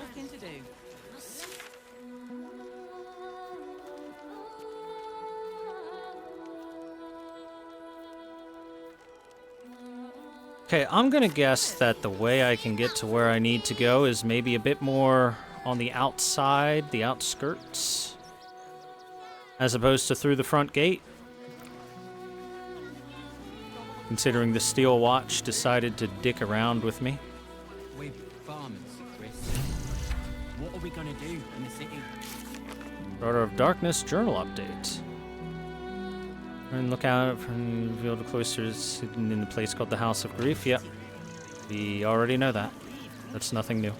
nothing to do. Okay, I'm gonna guess that the way I can get to where I need to go is maybe a bit more on the outside, the outskirts, as opposed to through the front gate. Considering the Steel Watch decided to dick around with me. We're farmers, Chris. What are we gonna do in the city? Daughter of Darkness journal update. And look out from the revealed cloisters hidden in a place called the House of Grief. Yep. We already know that. That's nothing new.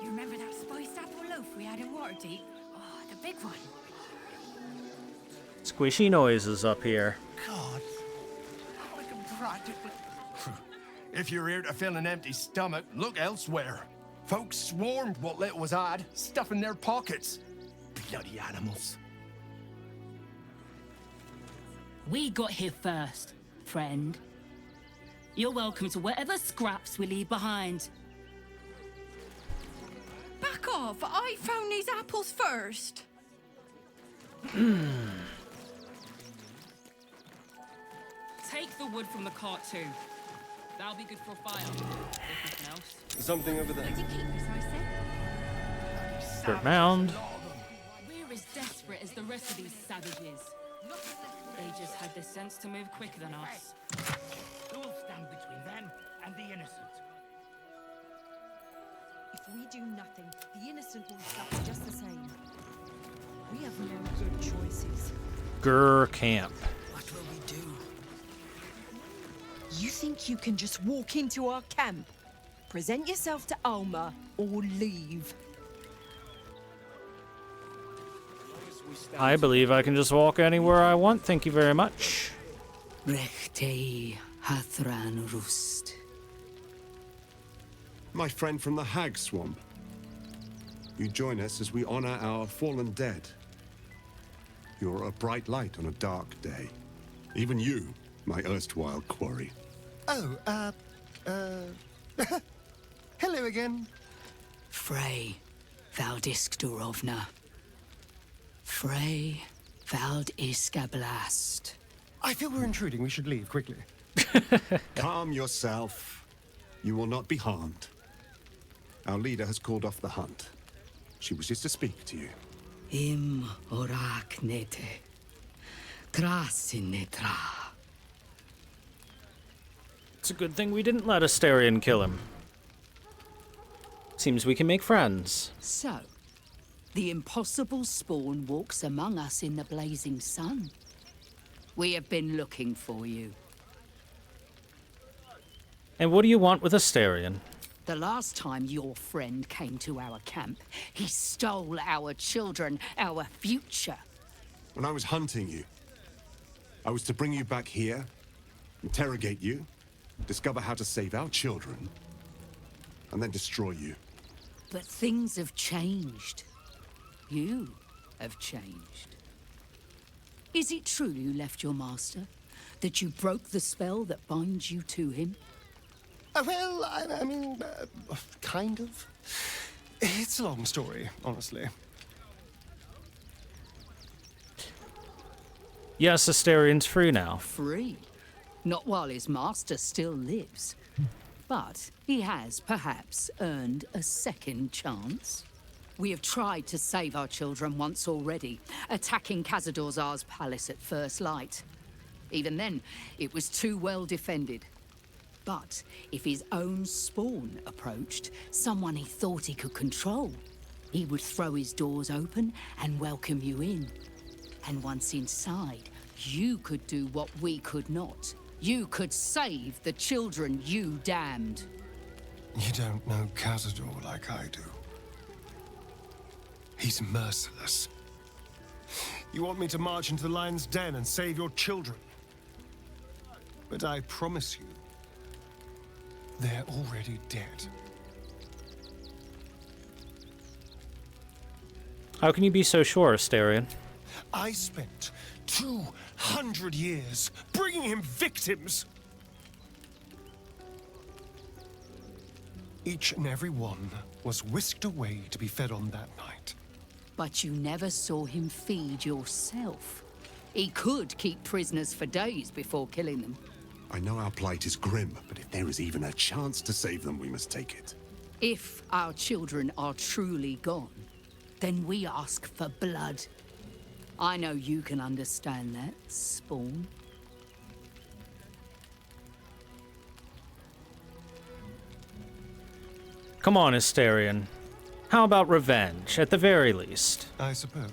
You remember that spiced apple loaf we had in Waterdeep? Oh, the big one. Squishy noises up here. God, I can practically... If you're here to fill an empty stomach, look elsewhere. Folks swarmed what little was had, stuffing their pockets. Bloody animals. We got here first, friend. You're welcome to whatever scraps we leave behind. Back off! I found these apples first. Take the wood from the cart too. That'll be good for a fire. If nothing else. Something over there. Bloody keepers, I said. Dirt mound. We're as desperate as the rest of these savages. They just had the sense to move quicker than us. Who will stand between them and the innocent? If we do nothing, the innocent will suffer just the same. We have no good choices. Grr camp. What will we do? You think you can just walk into our camp, present yourself to Alma, or leave? I believe I can just walk anywhere I want, thank you very much. Rechtei Hathran Rust. My friend from the Hag Swamp. You join us as we honor our fallen dead. You're a bright light on a dark day. Even you, my erstwhile quarry. Oh, hello again. Frey Valdiskdorovna. Frey Valdiskablast. I feel we're intruding. We should leave quickly. Calm yourself. You will not be harmed. Our leader has called off the hunt. She wishes to speak to you. Im oraknete. Krasinetra. It's a good thing we didn't let Astarion kill him. Seems we can make friends. So, the impossible spawn walks among us in the blazing sun. We have been looking for you. And what do you want with Astarion? The last time your friend came to our camp, he stole our children, our future. When I was hunting you, I was to bring you back here, interrogate you, discover how to save our children, and then destroy you. But things have changed. You have changed. Is it true you left your master? That you broke the spell that binds you to him? Well, I mean, kind of. It's a long story, honestly. Yes, Astarion's free now. Free. Not while his master still lives. But he has, perhaps, earned a second chance. We have tried to save our children once already, attacking Cazador's palace at first light. Even then, it was too well defended. But if his own spawn approached, someone he thought he could control, he would throw his doors open and welcome you in. And once inside, you could do what we could not. You could save the children you damned. You don't know Cazador like I do. He's merciless. You want me to march into the lion's den and save your children? But I promise you, they're already dead. How can you be so sure, Astarion? I spent 200 years bringing him victims. Each and every one was whisked away to be fed on that night. But you never saw him feed yourself. He could keep prisoners for days before killing them. I know our plight is grim, but if there is even a chance to save them, we must take it. If our children are truly gone, then we ask for blood. I know you can understand that, Spawn. Come on, Astarion. How about revenge, at the very least? I suppose.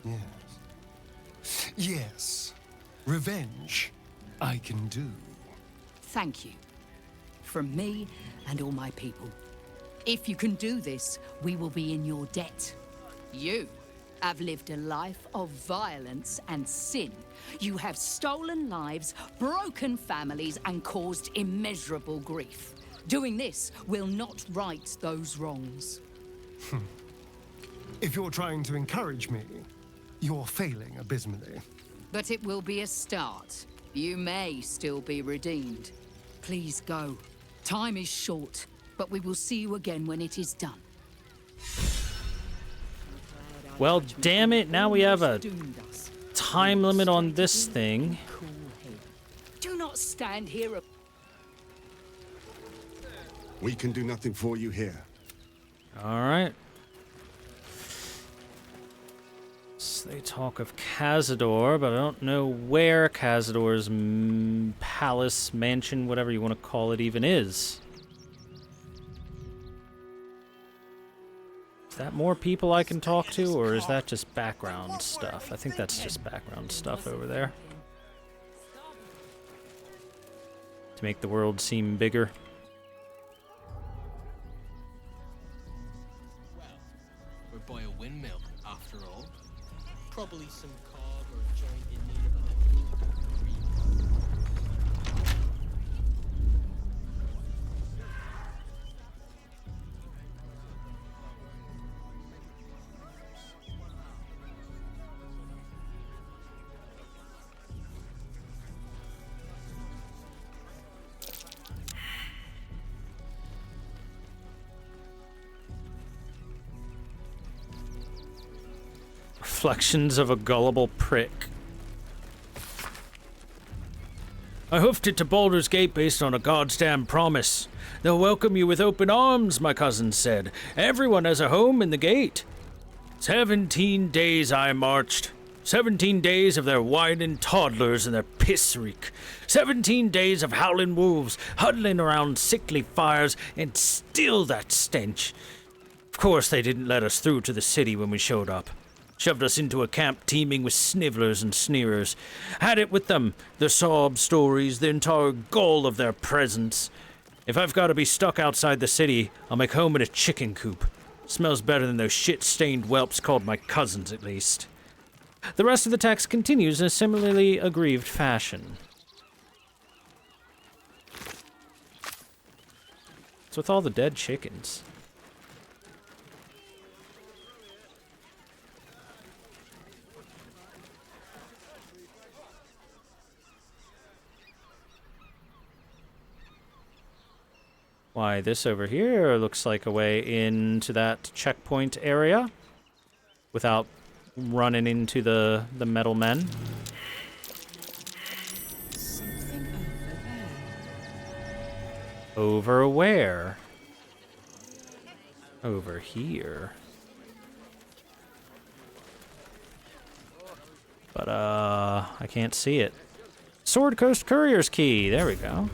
Yes. Yes. Revenge, I can do. Thank you. From me and all my people. If you can do this, we will be in your debt. You have lived a life of violence and sin. You have stolen lives, broken families, and caused immeasurable grief. Doing this will not right those wrongs. If you're trying to encourage me, you're failing abysmally. But it will be a start. You may still be redeemed. Please go. Time is short, but we will see you again when it is done. Well, damn it, now we have a time limit on this thing. Do not stand here. We can do nothing for you here. Alright. So they talk of Cazador, but I don't know where Cazador's palace, mansion, whatever you want to call it, even is. Is that more people I can talk to, or is that just background stuff? I think that's just background stuff over there. To make the world seem bigger. We're by a windmill, after all. Probably some cog or joint in need of a Reflections of a gullible prick. I hoofed it to Baldur's Gate based on a goddamn promise. They'll welcome you with open arms, my cousin said. Everyone has a home in the gate. 17 days I marched. 17 days of their whining toddlers and their piss reek. 17 days of howling wolves, huddling around sickly fires, and still that stench. Of course they didn't let us through to the city when we showed up. Shoved us into a camp teeming with snivellers and sneerers. Had it with them, their sob stories, the entire gall of their presence. If I've got to be stuck outside the city, I'll make home in a chicken coop. Smells better than those shit-stained whelps called my cousins, at least. The rest of the text continues in a similarly aggrieved fashion. What's with all the dead chickens? Why, this over here looks like a way into that checkpoint area without running into the metal men. Something over there. Over where? Over here. But, I can't see it. Sword Coast Courier's key. There we go.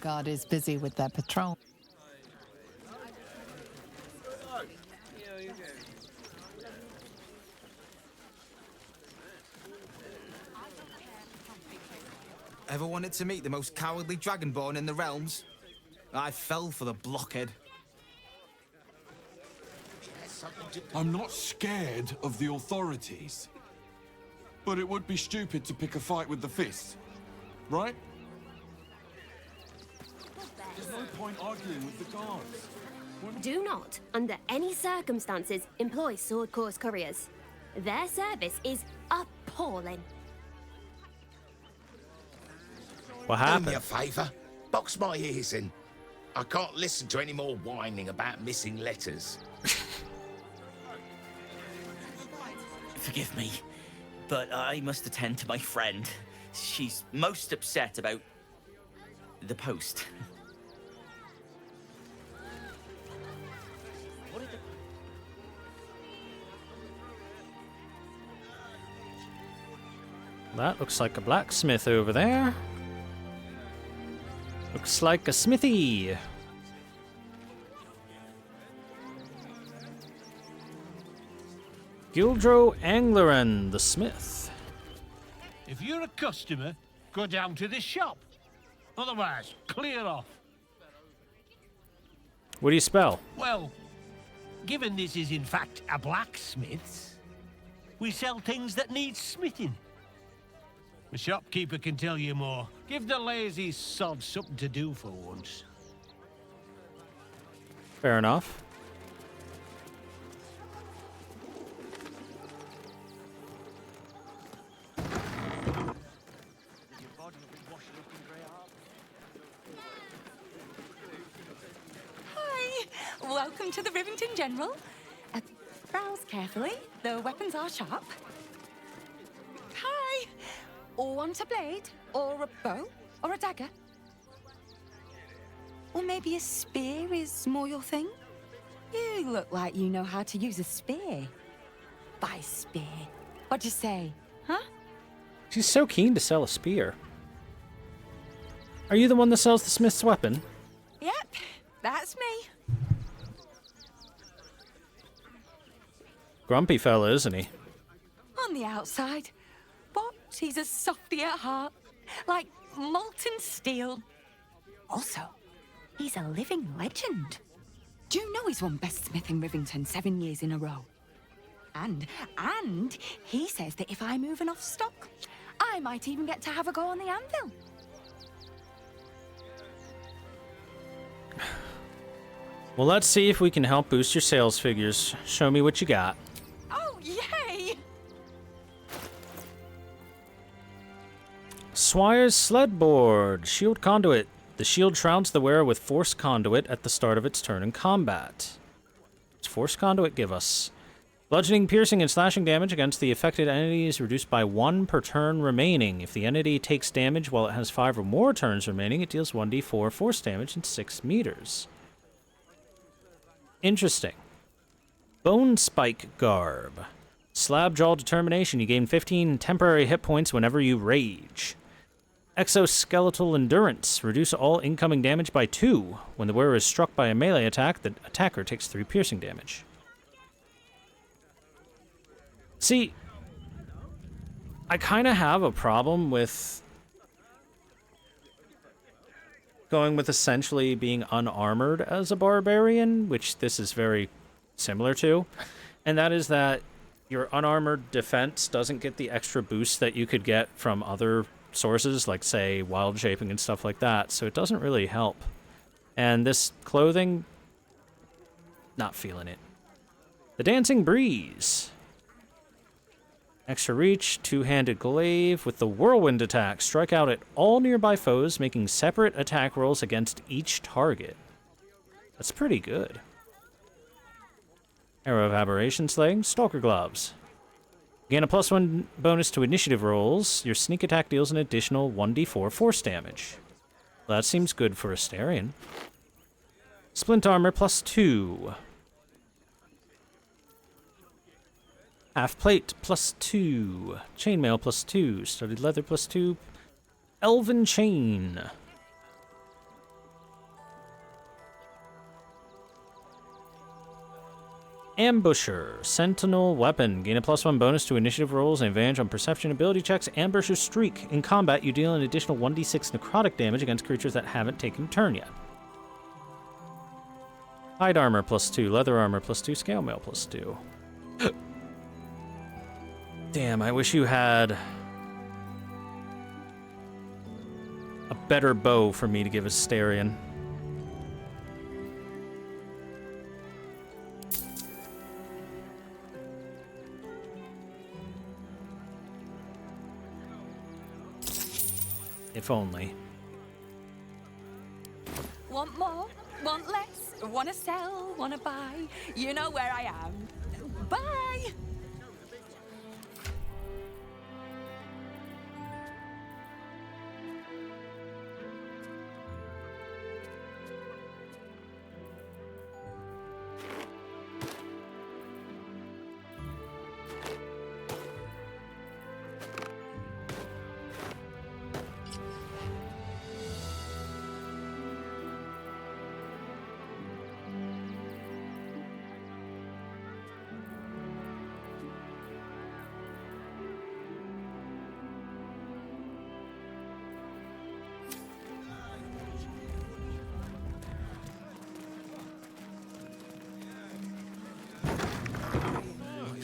God is busy with that patrol. Ever wanted to meet the most cowardly dragonborn in the realms? I fell for the blockhead. I'm not scared of the authorities. But it would be stupid to pick a fight with the fist, right? There's no point arguing with the guards. Do not, under any circumstances, employ sword course couriers. Their service is appalling. What Do happened? me a favour. Box my ears in. I can't listen to any more whining about missing letters. Forgive me, but I must attend to my friend. She's most upset about the post. That looks like a blacksmith over there. Looks like a smithy. Gildro Angleran, the smith. If you're a customer, go down to the shop. Otherwise, clear off. What do you spell? Well, given this is in fact a blacksmith's, we sell things that need smithing. The shopkeeper can tell you more. Give the lazy sod something to do for once. Fair enough. Hi, welcome to the Rivington General. Browse carefully, the weapons are sharp. Hi, want a blade, or a bow, or a dagger? Or maybe a spear is more your thing? You look like you know how to use a spear. By spear, what'd you say, huh? She's so keen to sell a spear. Are you the one that sells the smith's weapon? Yep, that's me. Grumpy fella, isn't he? On the outside, but he's a softy at heart, like molten steel. Also, he's a living legend. Do you know he's won Best Smith in Rivington 7 years in a row? And he says that if I move enough stock, I might even get to have a go on the anvil. Well, let's see if we can help boost your sales figures. Show me what you got. Oh, yay! Swire's Sledboard. Shield Conduit. The shield shrouds the wearer with Force Conduit at the start of its turn in combat. What's Force Conduit give us? Bludgeoning, piercing, and slashing damage against the affected entity is reduced by 1 per turn remaining. If the entity takes damage while it has 5 or more turns remaining, it deals 1d4 force damage in 6 meters. Interesting. Bone Spike Garb. Slab Jaw Determination. You gain 15 temporary hit points whenever you rage. Exoskeletal Endurance. Reduce all incoming damage by 2. When the wearer is struck by a melee attack, the attacker takes 3 piercing damage. See, I kind of have a problem with going with essentially being unarmored as a barbarian, which this is very similar to, and that is that your unarmored defense doesn't get the extra boost that you could get from other sources, like, say, wild shaping and stuff like that, so it doesn't really help. And this clothing, not feeling it. The Dancing Breeze. Extra reach, two-handed glaive with the whirlwind attack. Strike out at all nearby foes, making separate attack rolls against each target. That's pretty good. Arrow of Aberration Slaying, Stalker Gloves. Gain a +1 bonus to initiative rolls. Your sneak attack deals an additional 1d4 force damage. Well, that seems good for Astarion. Splint Armor +2. Half Plate +2. Chainmail +2. Studded Leather +2. Elven Chain. Ambusher. Sentinel Weapon. Gain a +1 bonus to initiative rolls and advantage on perception ability checks. Ambusher Streak. In combat, you deal an additional 1d6 necrotic damage against creatures that haven't taken a turn yet. Hide Armor +2. Leather Armor +2. Scale Mail +2. Damn, I wish you had a better bow for me to give Astarion. If only. Want more? Want less? Wanna sell? Wanna buy? You know where I am. Bye!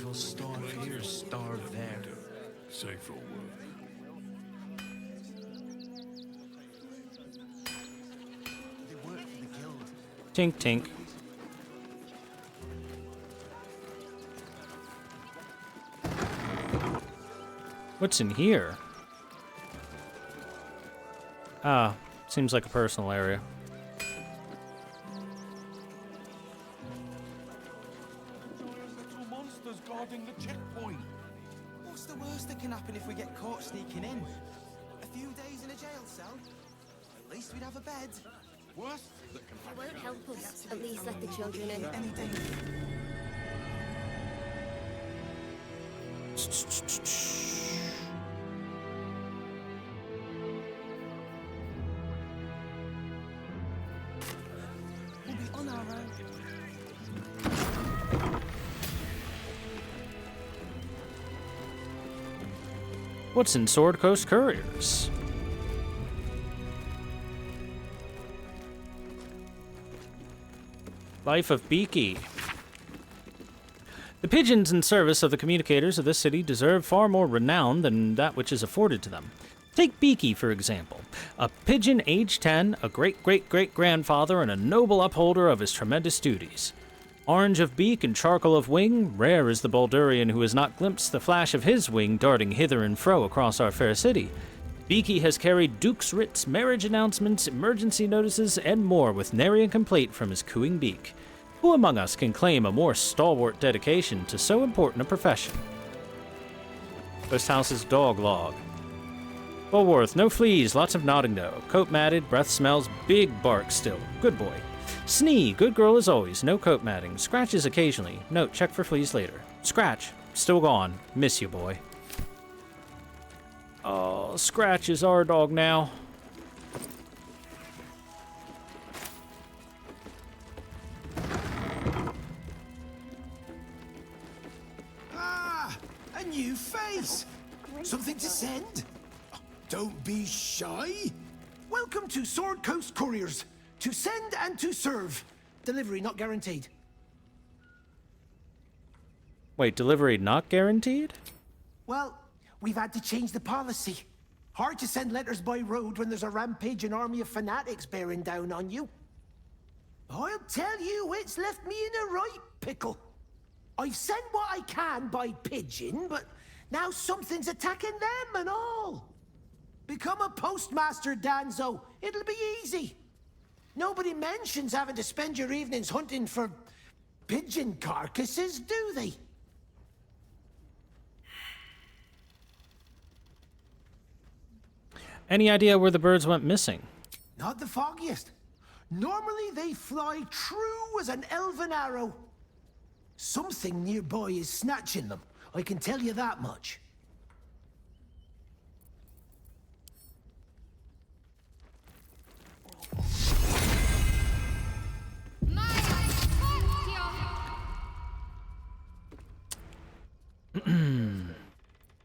We'll starve here, starve there. Safe for work. Tink tink. What's in here? Ah, seems like a personal area. Little monsters guarding the checkpoint. What's the worst that can happen if we get caught sneaking in? A few days in a jail cell? At least we'd have a bed. Worst that can It won't help us. At least let the children in. Any danger? We'll be on our own. What's in Sword Coast Couriers? Life of Beaky. The pigeons in service of the communicators of this city deserve far more renown than that which is afforded to them. Take Beaky, for example. A pigeon aged 10, a great-great-great-grandfather, and a noble upholder of his tremendous duties. Orange of beak and charcoal of wing, rare is the Baldurian who has not glimpsed the flash of his wing darting hither and fro across our fair city. Beaky has carried Duke's writs, marriage announcements, emergency notices, and more with nary a complaint from his cooing beak. Who among us can claim a more stalwart dedication to so important a profession? Ghost House's dog log. Bulworth, no fleas, lots of nodding though. Coat matted, breath smells, big bark still. Good boy. Snee, good girl as always, no coat matting. Scratches occasionally. Note, check for fleas later. Scratch, still gone. Miss you, boy. Oh, Scratch is our dog now. Ah, a new face. Something to send? Don't be shy. Welcome to Sword Coast Couriers. To send and to serve. Delivery not guaranteed. Wait, delivery not guaranteed? Well, we've had to change the policy. Hard to send letters by road when there's a rampaging army of fanatics bearing down on you. I'll tell you, it's left me in a right pickle. I've sent what I can by pigeon, but now something's attacking them and all. Become a postmaster, Danzo. It'll be easy. Nobody mentions having to spend your evenings hunting for pigeon carcasses, do they? Any idea where the birds went missing? Not the foggiest. Normally they fly true as an elven arrow. Something nearby is snatching them. I can tell you that much.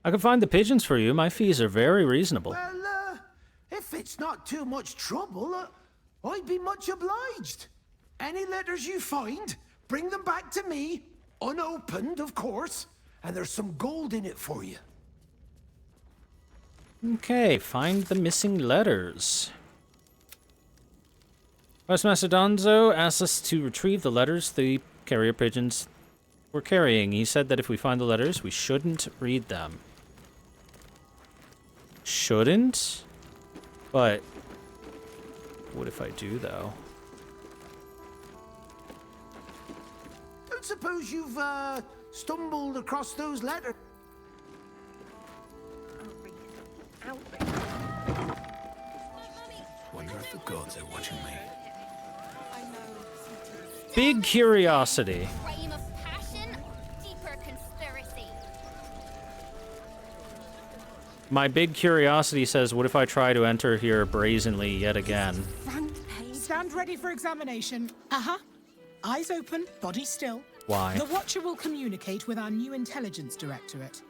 I can find the pigeons for you. My fees are very reasonable. Well, if it's not too much trouble, I'd be much obliged. Any letters you find, bring them back to me, unopened, of course, and there's some gold in it for you. Okay, find the missing letters. Postmaster Donzo asks us to retrieve the letters the carrier pigeons were carrying. He said that if we find the letters, we shouldn't read them. Shouldn't? But what if I do, though? Don't suppose you've stumbled across those letters? Wonder if the gods are watching me. Big curiosity. Frame of passion, deeper conspiracy. My big curiosity says, what if I try to enter here brazenly yet again? Stand ready for examination. Eyes open, body still. Why? The Watcher will communicate with our new intelligence directorate.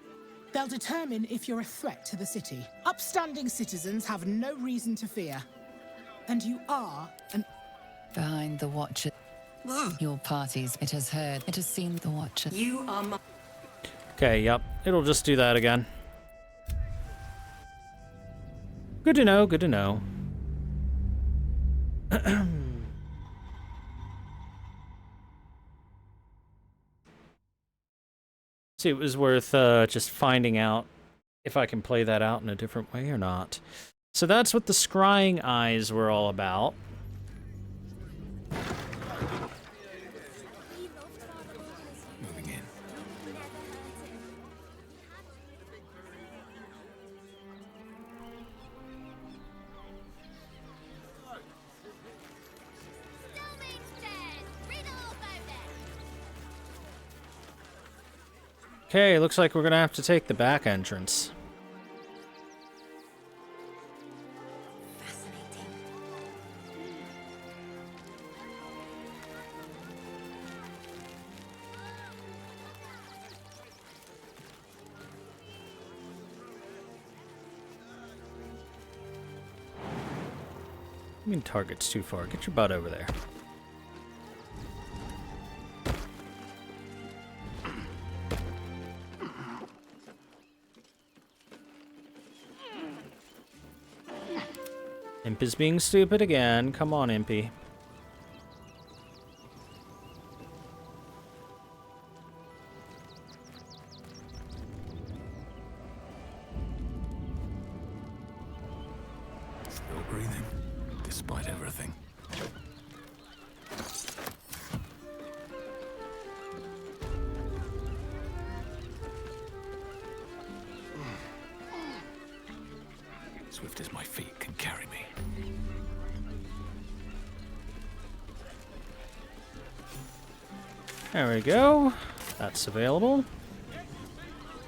They'll determine if you're a threat to the city. Upstanding citizens have no reason to fear. And you are an... Behind the Watcher. Your parties, it has heard, it has seen the Watcher. You are my... Okay, yep. It'll just do that again. Good to know, good to know. See, it was worth just finding out if I can play that out in a different way or not. So that's what the scrying eyes were all about. Moving in. Okay, looks like we're gonna have to take the back entrance. I mean, target's too far. Get your butt over there. Imp is being stupid again. Come on, Impy. Still breathing, despite everything. Swift as my feet can carry me. There we go. That's available.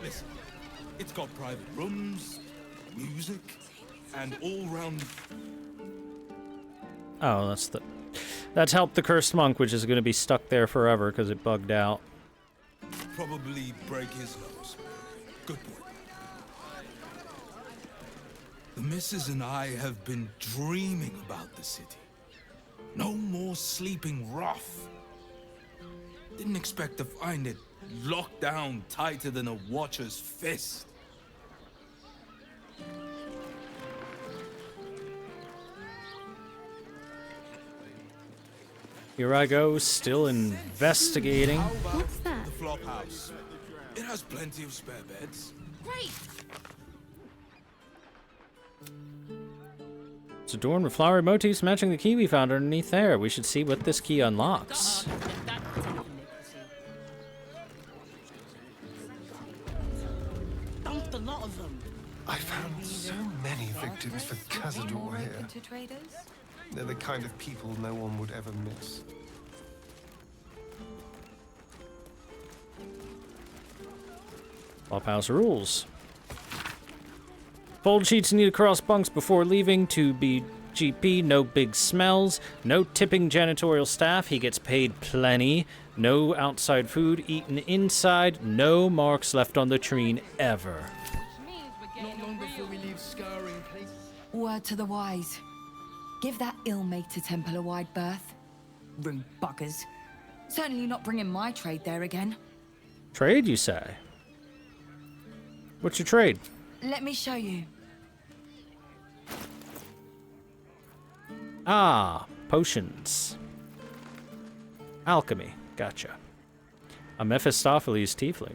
Listen, it's got private rooms, music, and all-round... Oh, that's helped the cursed monk, which is going to be stuck there forever because it bugged out. Probably break his nose. Good boy. The missus and I have been dreaming about the city. No more sleeping rough. Didn't expect to find it locked down tighter than a watcher's fist. Here I go, still investigating. What's that? The flop house. It has plenty of spare beds. Great! It's adorned with flowery motifs matching the key we found underneath there. We should see what this key unlocks. Dumped a lot of them. I found so many victims for Cazador here. To traders? They're the kind of people no one would ever miss. Flophouse rules. Fold sheets need to cross bunks before leaving to be GP. No big smells. No tipping janitorial staff. He gets paid plenty. No outside food eaten inside. No marks left on the treen ever. Not long before we leave scouring places. Word to the wise. Give that ill-mated temple a wide berth. Rude buggers. Certainly not bringing my trade there again. Trade, you say? What's your trade? Let me show you. Ah, potions. Alchemy. Gotcha. A Mephistopheles tiefling.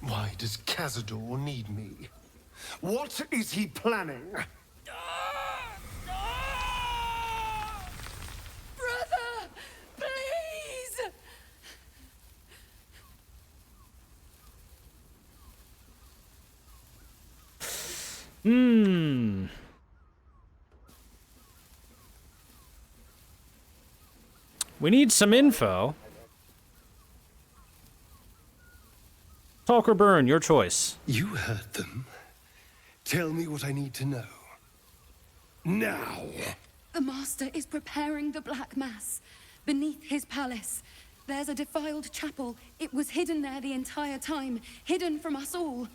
Why does Cazador need me? What is he planning? Brother, please! We need some info. Talk or burn, your choice. You heard them. Tell me what I need to know. Now! The Master is preparing the Black Mass beneath his palace. There's a defiled chapel. It was hidden there the entire time, hidden from us all.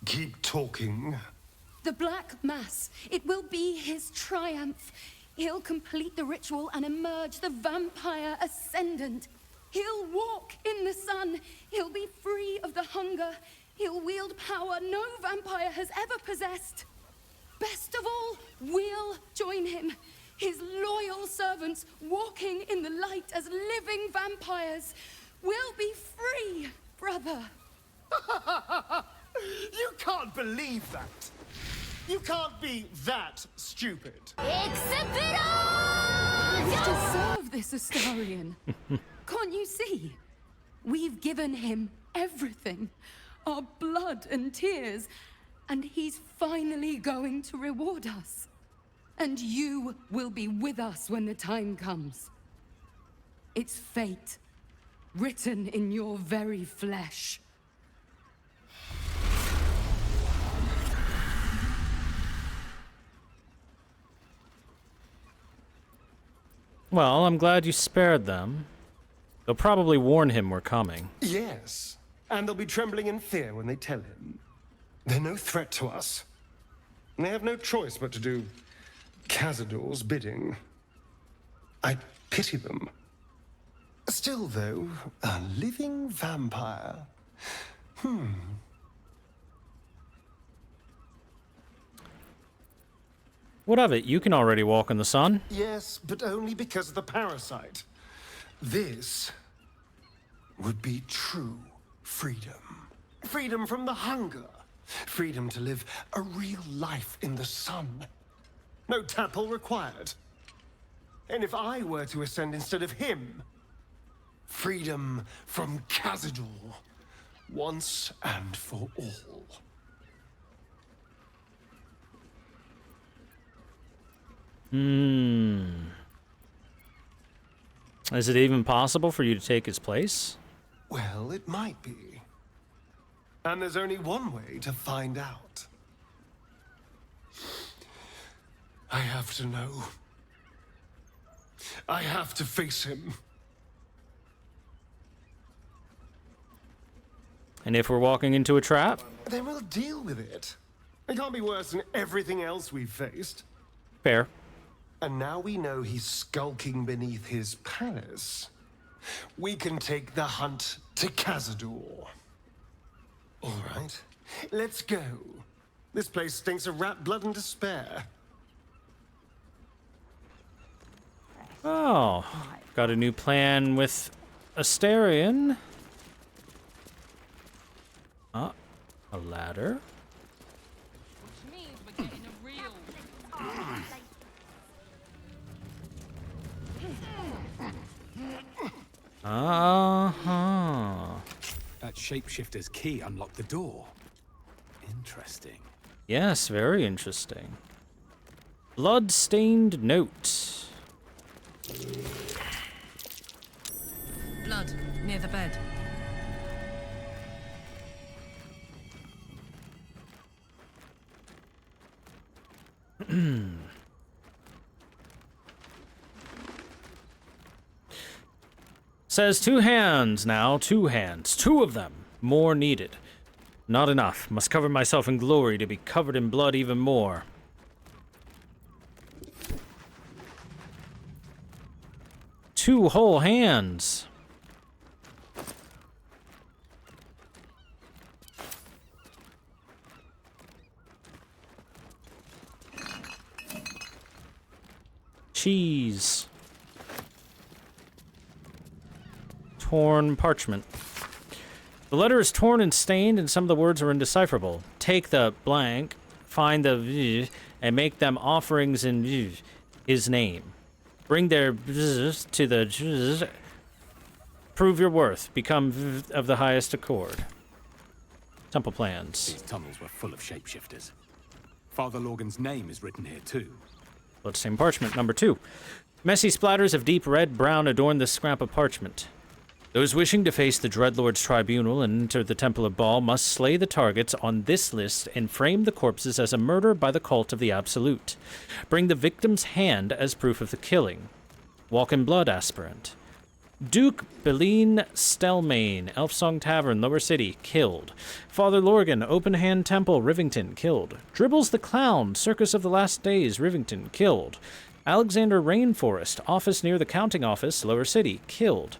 Keep talking. The Black Mass. It will be his triumph. He'll complete the ritual and emerge the vampire ascendant. He'll walk in the sun. He'll be free of the hunger. He'll wield power no vampire has ever possessed. Best of all, we'll join him. His loyal servants walking in the light as living vampires. We'll be free, brother. You can't believe that. You can't be that stupid. We deserve this, Astarion. Can't you see? We've given him everything. Our blood and tears. And he's finally going to reward us. And you will be with us when the time comes. It's fate, written in your very flesh. Well, I'm glad you spared them. They'll probably warn him we're coming. Yes, and they'll be trembling in fear when they tell him. They're no threat to us. They have no choice but to do Cazador's bidding. I pity them. Still, though, a living vampire. What of it? You can already walk in the sun. Yes, but only because of the parasite. This would be true freedom. Freedom from the hunger. Freedom to live a real life in the sun. No temple required. And if I were to ascend instead of him, freedom from Cazador, once and for all. Is it even possible for you to take his place? Well, it might be. And there's only one way to find out. I have to know. I have to face him. And if we're walking into a trap? Then we'll deal with it. It can't be worse than everything else we've faced. Fair. And now we know he's skulking beneath his palace. We can take the hunt to Cazador. All right, let's go. This place stinks of rat blood and despair. Oh, got a new plan with Astarion. Ah, a ladder. Which means we're getting a real... That shapeshifter's key unlocked the door. Interesting. Yes, very interesting. Blood-stained note. Blood, near the bed. Says 2 hands now, 2 hands. 2 of them. More needed. Not enough. Must cover myself in glory to be covered in blood even more. Two whole hands. Cheese. Torn parchment. The letter is torn and stained, and some of the words are indecipherable. Take the blank, find the v, and make them offerings in his name. Bring their to the prove your worth. Become of the highest accord. Temple plans. These tunnels were full of shapeshifters. Father Lorgan's name is written here too. Bloodstained parchment number 2. Messy splatters of deep red-brown adorn this scrap of parchment. Those wishing to face the Dreadlord's tribunal and enter the Temple of Baal must slay the targets on this list and frame the corpses as a murder by the cult of the Absolute. Bring the victim's hand as proof of the killing. Walk in blood aspirant. Duke Beline Stelmane, Elfsong Tavern, Lower City, killed. Father Lorgan, Open Hand Temple, Rivington, killed. Dribbles the Clown, Circus of the Last Days, Rivington, killed. Alexander Rainforest, office near the counting office, Lower City, killed.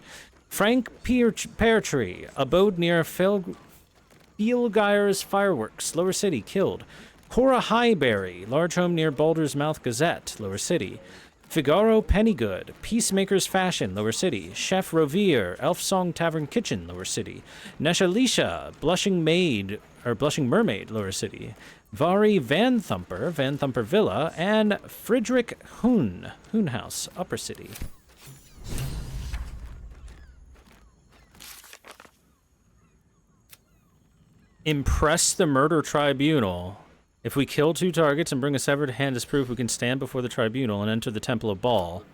Frank Peartree, abode near Fielgire's Fireworks, Lower City, killed. Cora Highberry, large home near Baldur's Mouth Gazette, Lower City. Figaro Pennygood, Peacemaker's Fashion, Lower City. Chef Rovere, Elfsong Tavern Kitchen, Lower City. Neshalisha, Blushing Mermaid, Lower City. Vari Van Thumper Villa, and Friedrich Hoon House, Upper City. Impress the murder tribunal. If we kill 2 targets and bring a severed hand as proof, we can stand before the tribunal and enter the Temple of Baal.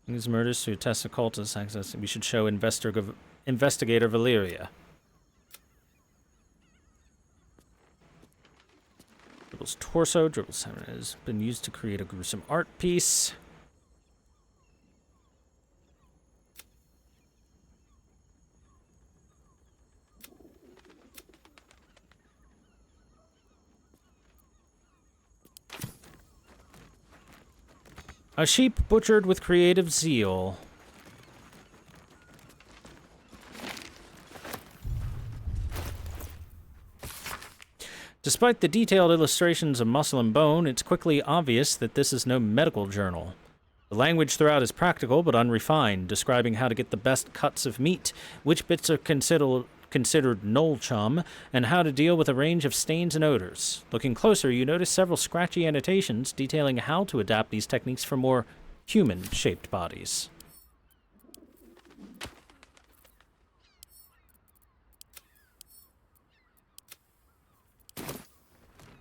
These murders to test occultist access. We should show Investigator Valeria. Dribble's torso. Dribble's hammer has been used to create a gruesome art piece. A sheep butchered with creative zeal. Despite the detailed illustrations of muscle and bone, it's quickly obvious that this is no medical journal. The language throughout is practical but unrefined, describing how to get the best cuts of meat, which bits are considered knoll chum, and how to deal with a range of stains and odors. Looking closer, you notice several scratchy annotations detailing how to adapt these techniques for more human-shaped bodies.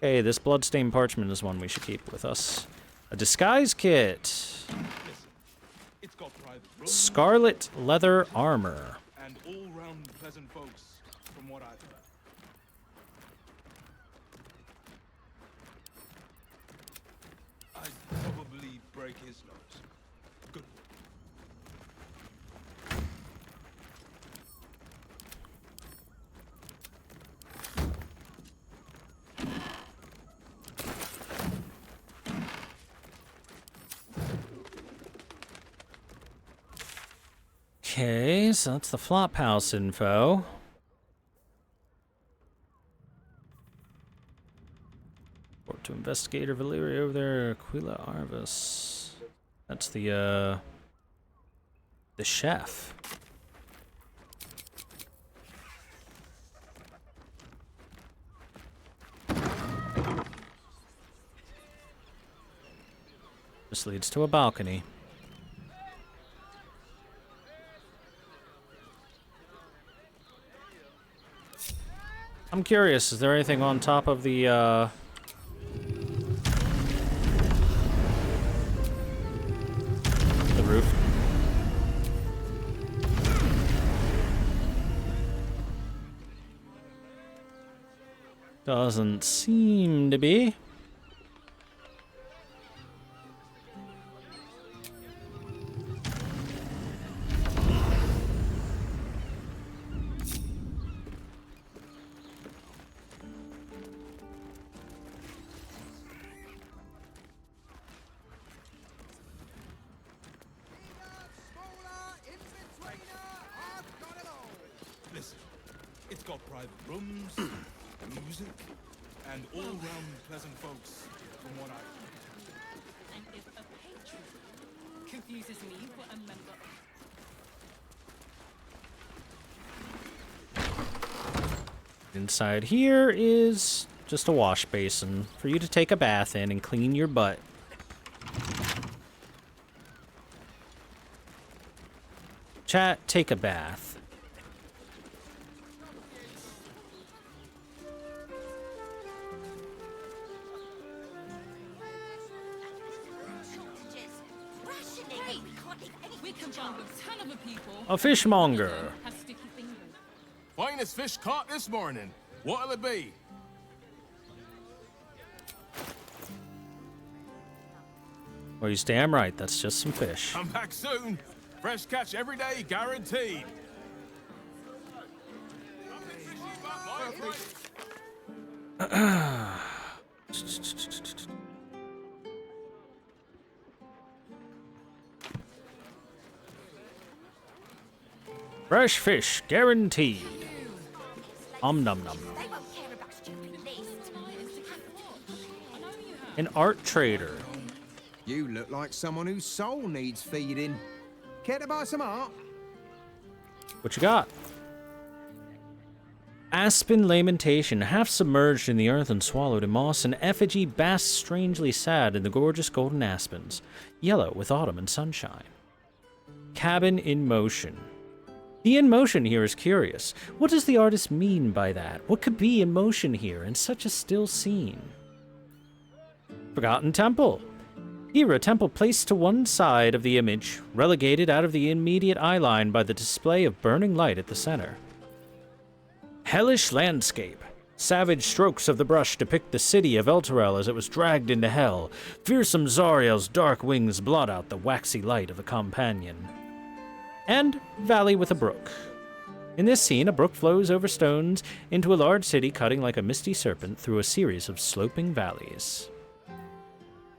Okay, this bloodstained parchment is one we should keep with us. A disguise kit. Scarlet leather armor. And all-round pleasant folks, from what I've heard. I'd probably break his nose. Good. Okay, so that's the Flophouse info. Report to Investigator Valeria over there, Aquila Arvis. That's the chef. This leads to a balcony. I'm curious, is there anything on top of the roof? Doesn't seem to be. Listen, it's got private rooms, music, and all-round pleasant folks, from what I've heard. And if a patron confuses me for a member Inside here is just a wash basin for you to take a bath in and clean your butt. Chat, take a bath. A fishmonger. Finest fish caught this morning. What'll it be? Well, he's damn right. That's just some fish. Come back soon. Fresh catch every day, guaranteed. Fresh fish, guaranteed. Num num. An art trader. You look like someone whose soul needs feeding. Care to buy some art? What you got? Aspen lamentation, half submerged in the earth and swallowed in moss, an effigy basks strangely sad in the gorgeous golden aspens, yellow with autumn and sunshine. Cabin in motion. The in motion here is curious. What does the artist mean by that? What could be in motion here in such a still scene? Forgotten temple. Here, a temple placed to one side of the image, relegated out of the immediate eye line by the display of burning light at the center. Hellish landscape. Savage strokes of the brush depict the city of Elturel as it was dragged into hell. Fearsome Zariel's dark wings blot out the waxy light of the companion. And valley with a brook. In this scene, a brook flows over stones into a large city, cutting like a misty serpent through a series of sloping valleys.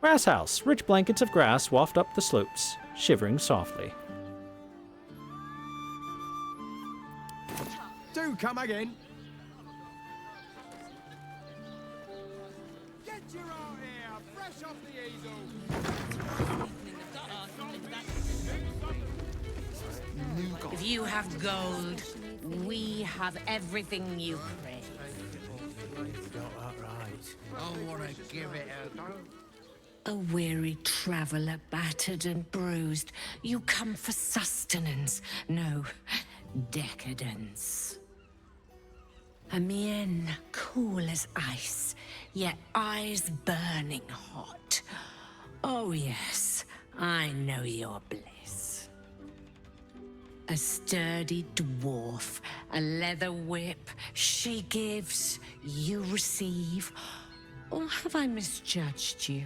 Grass house. Rich blankets of grass waft up the slopes, shivering softly. Do come again. Get your art here, fresh off the easel. If you have gold, we have everything you crave. I want to give it A weary traveler, battered and bruised, you come for sustenance, no, decadence. A mien cool as ice, yet eyes burning hot. Oh yes, I know your bliss. A sturdy dwarf, a leather whip, she gives, you receive. Or have I misjudged you?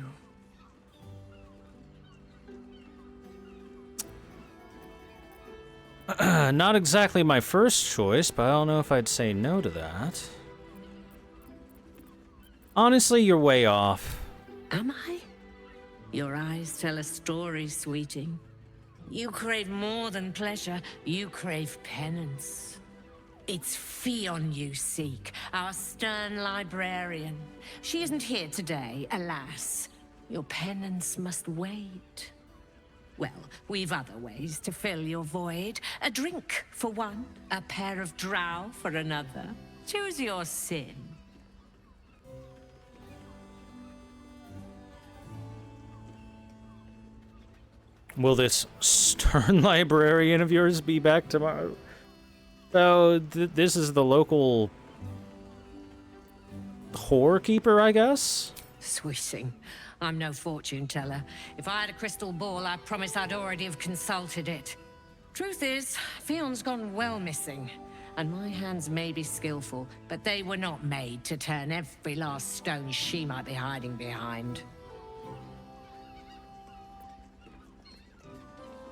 Not exactly my first choice, but I don't know if I'd say no to that. Honestly, you're way off. Am I? Your eyes tell a story, sweeting. You crave more than pleasure, you crave penance. It's Fionn you seek, our stern librarian. She isn't here today, alas. Your penance must wait. Well, we've other ways to fill your void. A drink for one, a pair of drow for another. Choose your sin. Will this stern librarian of yours be back tomorrow? So, this is the local whore keeper, I guess? Swishing. I'm no fortune teller. If I had a crystal ball, I promise I'd already have consulted it. Truth is, Fionn's gone well missing. And my hands may be skillful, but they were not made to turn every last stone she might be hiding behind.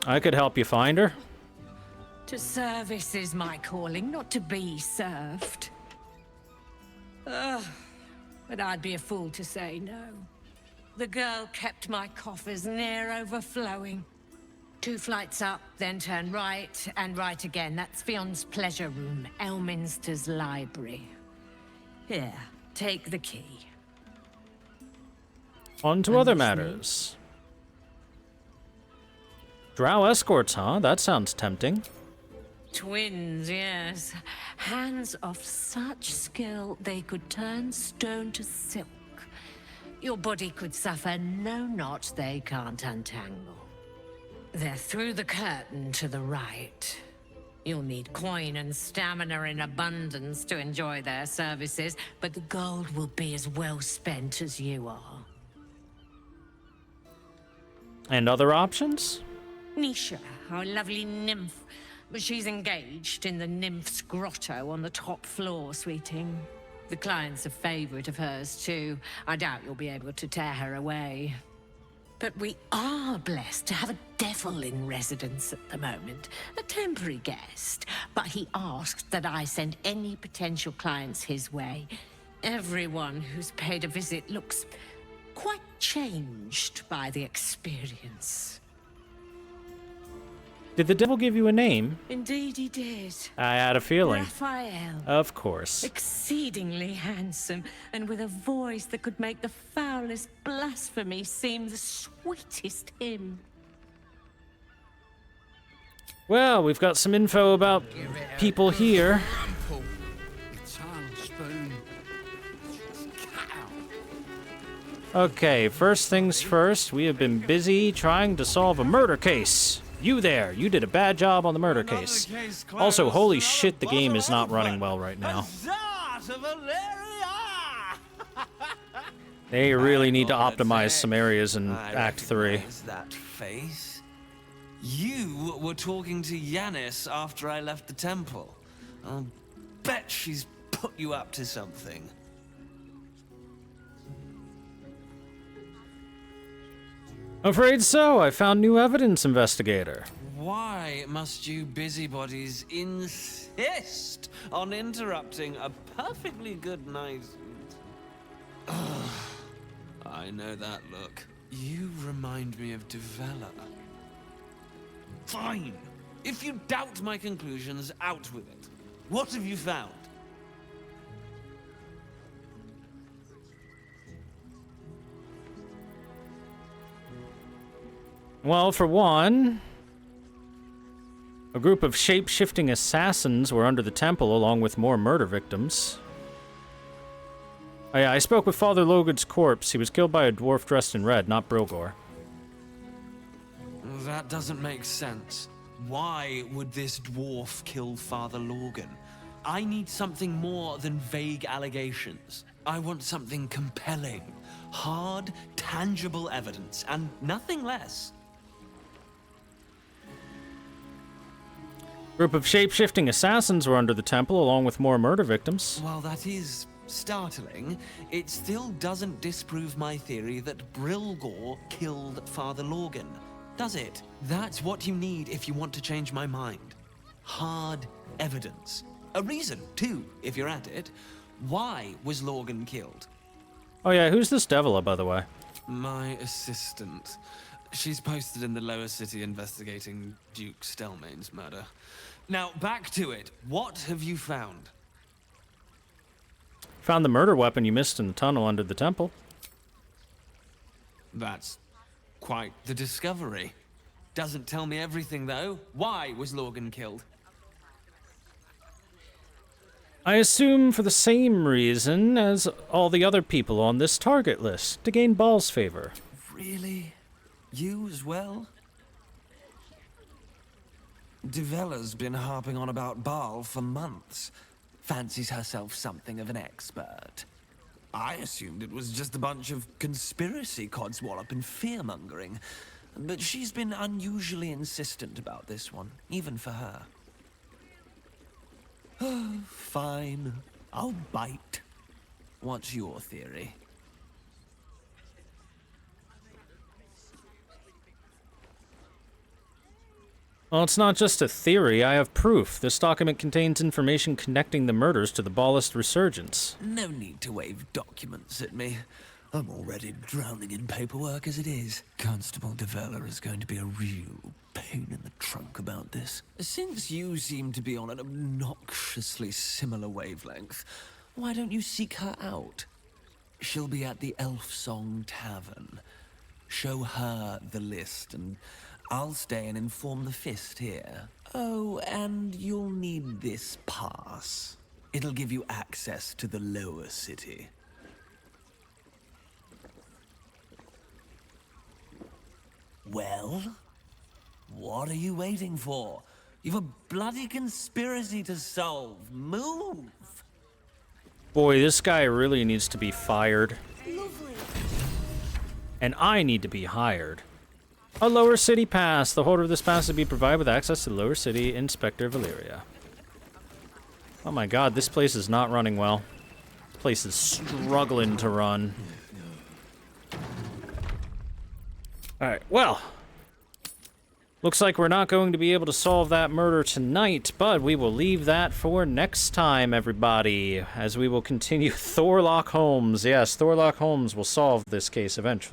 I could help you find her. To service is my calling, not to be served. Ugh, but I'd be a fool to say no. The girl kept my coffers near overflowing. 2 flights up, then turn right, and right again. That's Fionn's pleasure room, Elminster's library. Here, take the key. On to other matters. Drow escorts, huh? That sounds tempting. Twins, yes. Hands of such skill they could turn stone to silk. Your body could suffer no knot they can't untangle. They're through the curtain to the right. You'll need coin and stamina in abundance to enjoy their services, but the gold will be as well spent as you are. And other options? Nisha, our lovely nymph. But she's engaged in the nymph's grotto on the top floor, sweeting. The client's a favorite of hers, too. I doubt you'll be able to tear her away. But we are blessed to have a devil in residence at the moment. A temporary guest. But he asked that I send any potential clients his way. Everyone who's paid a visit looks quite changed by the experience. Did the devil give you a name? Indeed he did. I had a feeling. Raphael. Of course. Exceedingly handsome, and with a voice that could make the foulest blasphemy seem the sweetest hymn. Well, we've got some info about people here. Okay, first things first, we have been busy trying to solve a murder case. You there, you did a bad job on the murder case. Also, holy shit, the game is not running well right now. They really need to optimize some areas in Act 3. That face. You were talking to Yanis after I left the temple. I'll bet she's put you up to something. Afraid so. I found new evidence, investigator. Why must you busybodies insist on interrupting a perfectly good night? Ugh, I know that look. You remind me of Devella. Fine. If you doubt my conclusions, out with it. What have you found? Well, for one, a group of shape-shifting assassins were under the temple along with more murder victims. Oh, yeah, I spoke with Father Logan's corpse. He was killed by a dwarf dressed in red, not Brilgor. That doesn't make sense. Why would this dwarf kill Father Logan? I need something more than vague allegations. I want something compelling. Hard, tangible evidence, and nothing less. Group of shape-shifting assassins were under the temple along with more murder victims. While that is startling, it still doesn't disprove my theory that Brilgor killed Father Logan, does it? That's what you need if you want to change my mind. Hard evidence. A reason, too, if you're at it. Why was Logan killed? Oh yeah, who's this Devila, by the way? My assistant. She's posted in the lower city investigating Duke Stelmane's murder. Now, back to it. What have you found? Found the murder weapon you missed in the tunnel under the temple. That's quite the discovery. Doesn't tell me everything, though. Why was Logan killed? I assume for the same reason as all the other people on this target list, to gain Baal's favor. Really? You as well? Devella's been harping on about Baal for months. Fancies herself something of an expert. I assumed it was just a bunch of conspiracy codswallop and fear-mongering. But she's been unusually insistent about this one, even for her. Fine. I'll bite. What's your theory? Well, it's not just a theory, I have proof. This document contains information connecting the murders to the Baalist resurgence. No need to wave documents at me. I'm already drowning in paperwork as it is. Constable Devella is going to be a real pain in the trunk about this. Since you seem to be on an obnoxiously similar wavelength, why don't you seek her out? She'll be at the Elf Song Tavern. Show her the list, and I'll stay and inform the Fist here. Oh, and you'll need this pass. It'll give you access to the lower city. Well? What are you waiting for? You've a bloody conspiracy to solve. Move! Boy, this guy really needs to be fired. And I need to be hired. A lower city pass. The holder of this pass will be provided with access to the lower city Inspector Valyria. Oh my god, this place is not running well. This place is struggling to run. Alright, well. Looks like we're not going to be able to solve that murder tonight, but we will leave that for next time, everybody, as we will continue Thorlock Holmes. Yes, Thorlock Holmes will solve this case eventually.